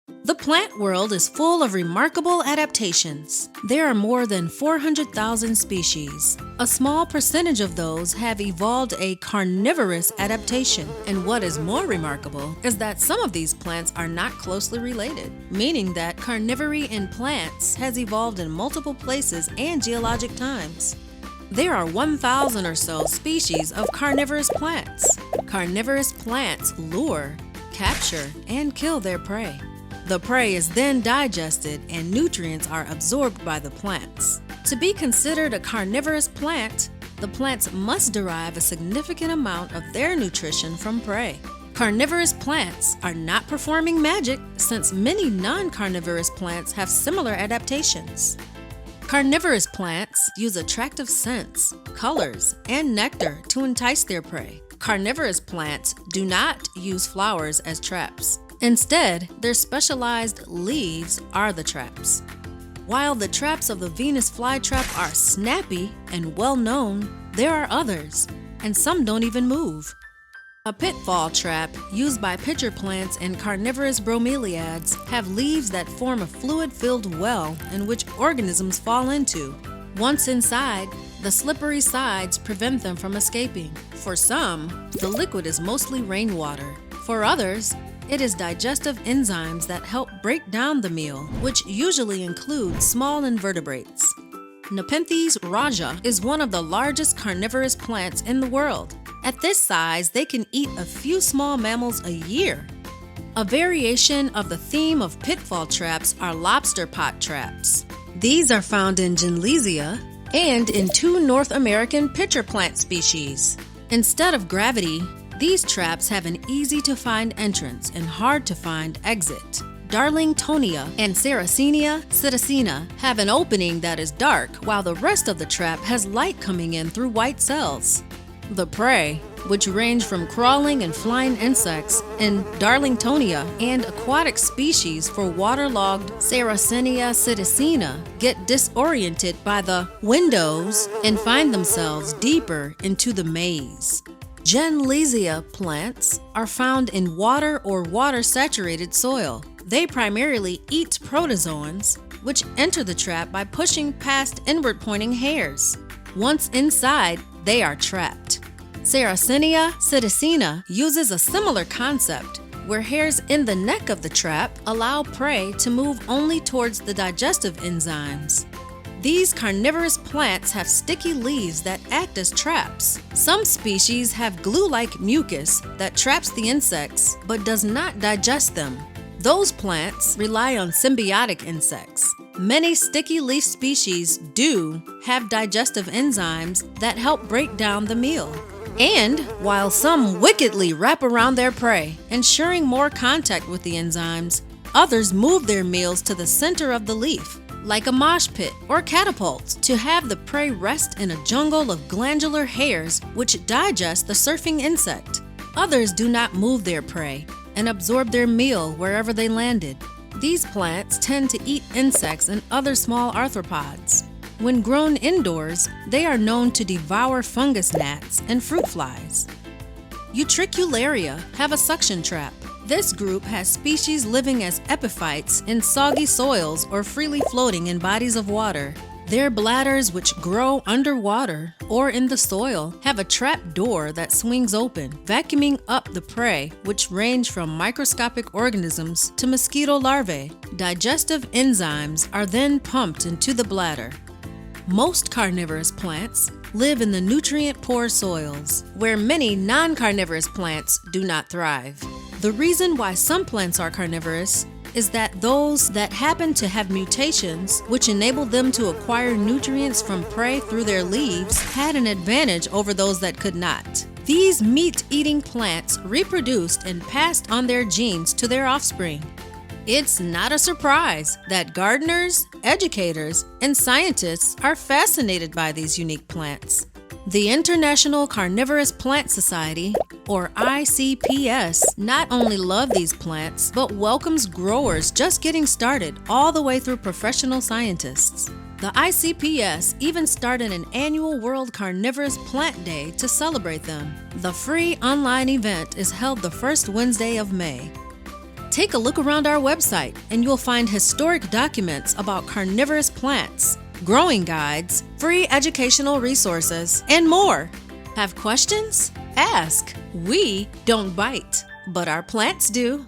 The plant world is full of remarkable adaptations. There are more than 400,000 species. A small percentage of those have evolved a carnivorous adaptation. And what is more remarkable is that some of these plants are not closely related, meaning that carnivory in plants has evolved in multiple places and geologic times. There are 1,000 or so species of carnivorous plants. Carnivorous plants lure, capture, and kill their prey. The prey is then digested and nutrients are absorbed by the plants. To be considered a carnivorous plant, the plants must derive a significant amount of their nutrition from prey. Carnivorous plants are not performing magic since many non-carnivorous plants have similar adaptations. Carnivorous plants use attractive scents, colors, and nectar to entice their prey. Carnivorous plants do not use flowers as traps. Instead, their specialized leaves are the traps. While the traps of the Venus flytrap are snappy and well known, there are others, and some don't even move. A pitfall trap used by pitcher plants and carnivorous bromeliads have leaves that form a fluid-filled well in which organisms fall into. Once inside, the slippery sides prevent them from escaping. For some, the liquid is mostly rainwater. For others, it is digestive enzymes that help break down the meal, which usually include small invertebrates. Nepenthes raja is one of the largest carnivorous plants in the world. At this size, they can eat a few small mammals a year. A variation of the theme of pitfall traps are lobster pot traps. These are found in Genlesia and in 2 North American pitcher plant species. Instead of gravity, these traps have an easy-to-find entrance and hard-to-find exit. Darlingtonia and Sarracenia psittacina have an opening that is dark, while the rest of the trap has light coming in through white cells. The prey, which range from crawling and flying insects in Darlingtonia and aquatic species for waterlogged Sarracenia psittacina, get disoriented by the windows and find themselves deeper into the maze. Genlesia plants are found in water or water-saturated soil. They primarily eat protozoans, which enter the trap by pushing past inward-pointing hairs. Once inside, they are trapped. Sarracenia psittacina uses a similar concept, where hairs in the neck of the trap allow prey to move only towards the digestive enzymes. These carnivorous plants have sticky leaves that act as traps. Some species have glue-like mucus that traps the insects but does not digest them. Those plants rely on symbiotic insects. Many sticky leaf species do have digestive enzymes that help break down the meal. And while some wickedly wrap around their prey, ensuring more contact with the enzymes, others move their meals to the center of the leaf, like a mosh pit or catapult, to have the prey rest in a jungle of glandular hairs which digest the surfing insect. Others do not move their prey and absorb their meal wherever they landed. These plants tend to eat insects and other small arthropods. When grown indoors, they are known to devour fungus gnats and fruit flies. Utricularia have a suction trap. This group has species living as epiphytes in soggy soils or freely floating in bodies of water. Their bladders, which grow underwater or in the soil, have a trap door that swings open, vacuuming up the prey, which range from microscopic organisms to mosquito larvae. Digestive enzymes are then pumped into the bladder. Most carnivorous plants live in the nutrient-poor soils, where many non-carnivorous plants do not thrive. The reason why some plants are carnivorous is that those that happen to have mutations which enable them to acquire nutrients from prey through their leaves had an advantage over those that could not. These meat-eating plants reproduced and passed on their genes to their offspring. It's not a surprise that gardeners, educators, and scientists are fascinated by these unique plants. The International Carnivorous Plant Society, or ICPS, not only love these plants, but welcomes growers just getting started all the way through professional scientists. The ICPS even started an annual World Carnivorous Plant Day to celebrate them. The free online event is held the first Wednesday of May. Take a look around our website and you'll find historic documents about carnivorous plants, growing guides, free educational resources, and more. Have questions? Ask. We don't bite, but our plants do.